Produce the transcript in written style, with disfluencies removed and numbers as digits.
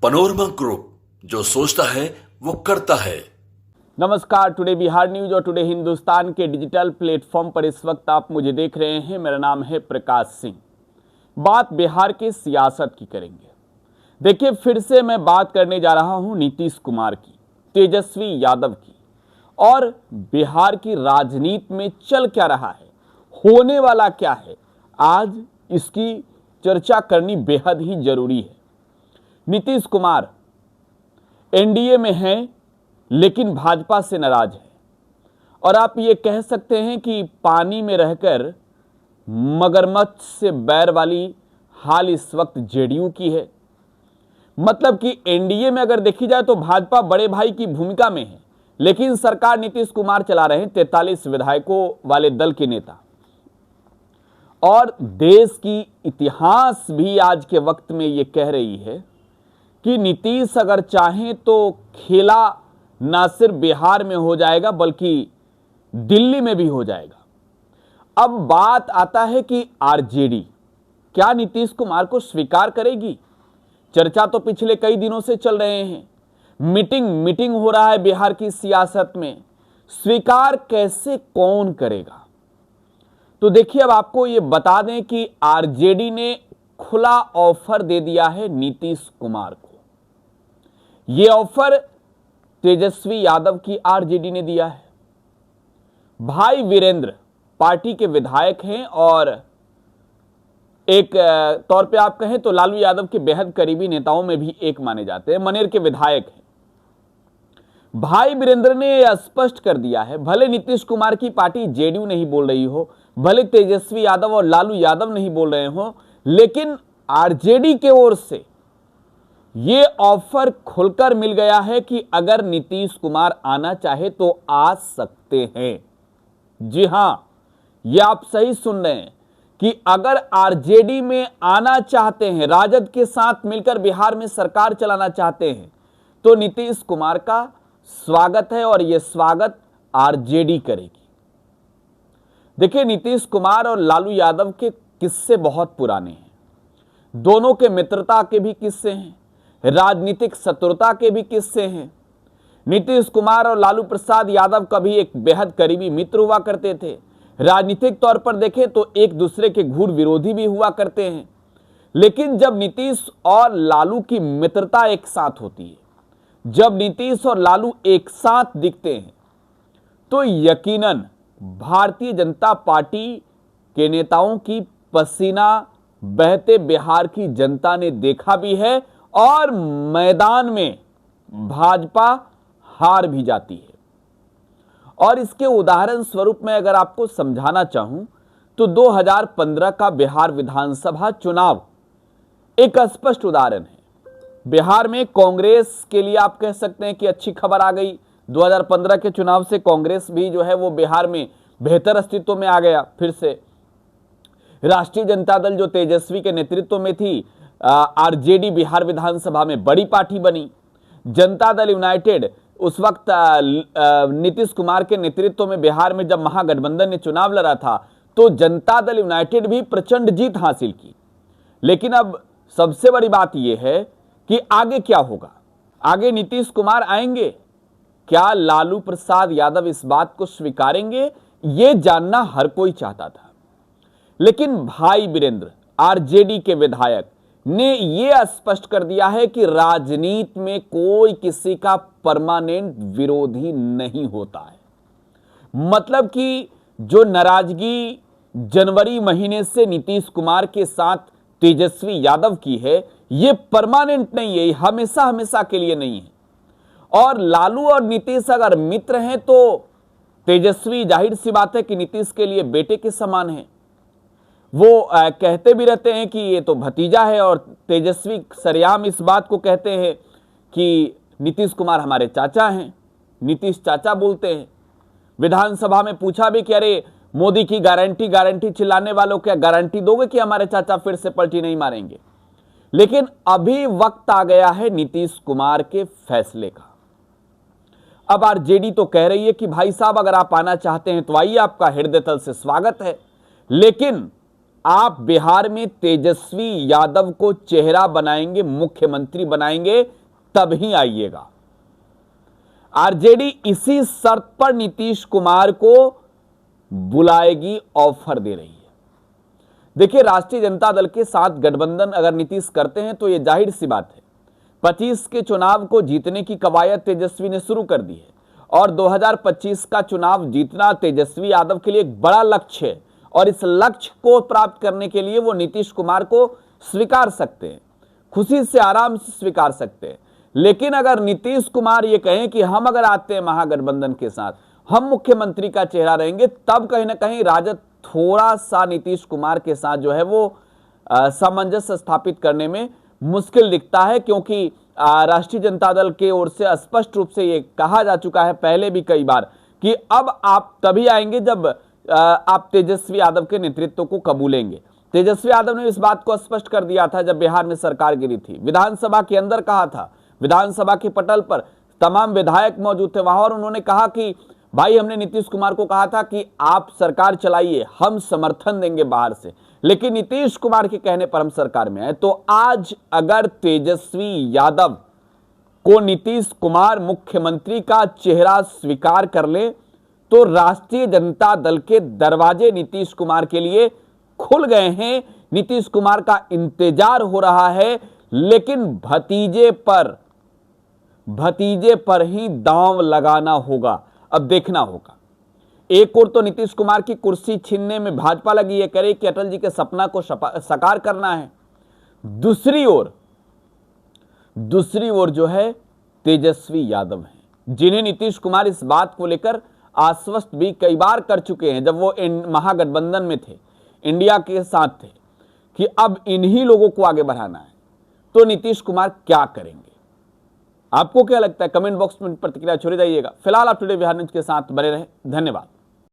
Panorama group, जो सोचता है वो करता है। नमस्कार, टुडे बिहार न्यूज और टुडे हिंदुस्तान के डिजिटल प्लेटफॉर्म पर इस वक्त आप मुझे देख रहे हैं। मेरा नाम है प्रकाश सिंह। बात बिहार की सियासत की करेंगे। देखिए, फिर से मैं बात करने जा रहा हूं नीतीश कुमार की, तेजस्वी यादव की और बिहार की राजनीति में चल क्या रहा है, होने वाला क्या है। आज इसकी चर्चा करनी बेहद ही जरूरी है। नीतीश कुमार एनडीए में हैं, लेकिन भाजपा से नाराज है और आप ये कह सकते हैं कि पानी में रहकर मगरमच्छ से बैर वाली हाल इस वक्त जेडीयू की है। मतलब कि एनडीए में अगर देखी जाए तो भाजपा बड़े भाई की भूमिका में है, लेकिन सरकार नीतीश कुमार चला रहे हैं 43 विधायकों वाले दल के नेता। और देश की इतिहास भी आज के वक्त में ये कह रही है कि नीतीश अगर चाहें तो खेला ना सिर्फ बिहार में हो जाएगा बल्कि दिल्ली में भी हो जाएगा। अब बात आता है कि आरजेडी क्या नीतीश कुमार को स्वीकार करेगी। चर्चा तो पिछले कई दिनों से चल रहे हैं, मीटिंग हो रहा है बिहार की सियासत में। स्वीकार कैसे कौन करेगा? तो देखिए, अब आपको यह बता दें कि आरजेडी ने खुला ऑफर दे दिया है नीतीश कुमार को। यह ऑफर तेजस्वी यादव की आरजेडी ने दिया है। भाई वीरेंद्र पार्टी के विधायक हैं और एक तौर पे आप कहें तो लालू यादव के बेहद करीबी नेताओं में भी एक माने जाते हैं, मनेर के विधायक हैं। भाई वीरेंद्र ने यह स्पष्ट कर दिया है, भले नीतीश कुमार की पार्टी जेडीयू नहीं बोल रही हो, भले तेजस्वी यादव और लालू यादव नहीं बोल रहे हो, लेकिन आरजेडी के ओर से ये ऑफर खुलकर मिल गया है कि अगर नीतीश कुमार आना चाहे तो आ सकते हैं। जी हां, ये आप सही सुन रहे हैं कि अगर आरजेडी में आना चाहते हैं, राजद के साथ मिलकर बिहार में सरकार चलाना चाहते हैं, तो नीतीश कुमार का स्वागत है और यह स्वागत आरजेडी करेगी। देखिए, नीतीश कुमार और लालू यादव के किस्से बहुत पुराने हैं। दोनों के मित्रता के भी किस्से हैं, राजनीतिक शत्रुता के भी किस्से हैं। नीतीश कुमार और लालू प्रसाद यादव कभी एक बेहद करीबी मित्र हुआ करते थे। राजनीतिक तौर पर देखें तो एक दूसरे के घूर विरोधी भी हुआ करते हैं। लेकिन जब नीतीश और लालू की मित्रता एक साथ होती है, जब नीतीश और लालू एक साथ दिखते हैं, तो यकीनन भारतीय जनता पार्टी के नेताओं की पसीना बहते बिहार की जनता ने देखा भी है और मैदान में भाजपा हार भी जाती है। और इसके उदाहरण स्वरूप में अगर आपको समझाना चाहूं तो 2015 का बिहार विधानसभा चुनाव एक स्पष्ट उदाहरण है। बिहार में कांग्रेस के लिए आप कह सकते हैं कि अच्छी खबर आ गई। 2015 के चुनाव से कांग्रेस भी जो है वो बिहार में बेहतर अस्तित्व में आ गया। फिर से राष्ट्रीय जनता दल जो तेजस्वी के नेतृत्व में थी, आरजेडी बिहार विधानसभा में बड़ी पार्टी बनी। जनता दल यूनाइटेड उस वक्त नीतीश कुमार के नेतृत्व में बिहार में जब महागठबंधन ने चुनाव लड़ा था तो जनता दल यूनाइटेड भी प्रचंड जीत हासिल की। लेकिन अब सबसे बड़ी बात यह है कि आगे क्या होगा। आगे नीतीश कुमार आएंगे, क्या लालू प्रसाद यादव इस बात को स्वीकारेंगे, यह जानना हर कोई चाहता था। लेकिन भाई वीरेंद्र आरजेडी के विधायक ने यह स्पष्ट कर दिया है कि राजनीति में कोई किसी का परमानेंट विरोधी नहीं होता है। मतलब कि जो नाराजगी जनवरी महीने से नीतीश कुमार के साथ तेजस्वी यादव की है, यह परमानेंट नहीं है, हमेशा हमेशा के लिए नहीं है। और लालू और नीतीश अगर मित्र हैं तो तेजस्वी जाहिर सी बात है कि नीतीश के लिए बेटे के समान है। वो कहते भी रहते हैं कि ये तो भतीजा है और तेजस्वी सरेआम इस बात को कहते हैं कि नीतीश कुमार हमारे चाचा हैं, नीतीश चाचा बोलते हैं। विधानसभा में पूछा भी कि अरे मोदी की गारंटी चिल्लाने वालों, क्या गारंटी दोगे कि हमारे चाचा फिर से पलटी नहीं मारेंगे? लेकिन अभी वक्त आ गया है नीतीश कुमार के फैसले का। अब आरजेडी तो कह रही है कि भाई साहब अगर आप आना चाहते हैं तो आइए, आपका हृदय तल से स्वागत है। लेकिन आप बिहार में तेजस्वी यादव को चेहरा बनाएंगे, मुख्यमंत्री बनाएंगे, तभी आइएगा। आरजेडी इसी शर्त पर नीतीश कुमार को बुलाएगी, ऑफर दे रही है। देखिए, राष्ट्रीय जनता दल के साथ गठबंधन अगर नीतीश करते हैं तो यह जाहिर सी बात है 25 के चुनाव को जीतने की कवायद तेजस्वी ने शुरू कर दी है और 2025 का चुनाव जीतना तेजस्वी यादव के लिए एक बड़ा लक्ष्य है और इस लक्ष्य को प्राप्त करने के लिए वो नीतीश कुमार को स्वीकार सकते हैं, खुशी से आराम से स्वीकार सकते हैं। लेकिन अगर नीतीश कुमार ये कहें कि हम अगर आते हैं महागठबंधन के साथ, हम मुख्यमंत्री का चेहरा रहेंगे, तब कहीं ना कहीं राजद थोड़ा सा नीतीश कुमार के साथ जो है वो सामंजस्य स्थापित करने में मुश्किल दिखता है, क्योंकि राष्ट्रीय जनता दल के ओर से स्पष्ट रूप से ये कहा जा चुका है पहले भी कई बार कि अब आप तभी आएंगे जब आप तेजस्वी यादव के नेतृत्व को कबूलेंगे। तेजस्वी यादव ने इस बात को स्पष्ट कर दिया था जब बिहार में सरकार गिरी थी, विधानसभा के अंदर कहा था, विधानसभा के पटल पर तमाम विधायक मौजूद थे वहां, और उन्होंने कहा कि भाई हमने नीतीश कुमार को कहा था कि आप सरकार चलाइए, हम समर्थन देंगे बाहर से, लेकिन नीतीश कुमार के कहने पर हम सरकार में आए। तो आज अगर तेजस्वी यादव को नीतीश कुमार मुख्यमंत्री का चेहरा स्वीकार कर ले तो राष्ट्रीय जनता दल के दरवाजे नीतीश कुमार के लिए खुल गए हैं। नीतीश कुमार का इंतजार हो रहा है, लेकिन भतीजे पर ही दांव लगाना होगा। अब देखना होगा। एक ओर तो नीतीश कुमार की कुर्सी छीनने में भाजपा लगी है, करे कि अटल जी के सपना को साकार करना है। दूसरी ओर जो है तेजस्वी यादव हैं, जिन्हें नीतीश कुमार इस बात को लेकर आश्वस्त भी कई बार कर चुके हैं जब वो महागठबंधन में थे, इंडिया के साथ थे, कि अब इन्हीं लोगों को आगे बढ़ाना है। तो नीतीश कुमार क्या करेंगे? आपको क्या लगता है? कमेंट बॉक्स में प्रतिक्रिया छोड़ जाइएगा। फिलहाल आप टुडे बिहार न्यूज के साथ बने रहें। धन्यवाद।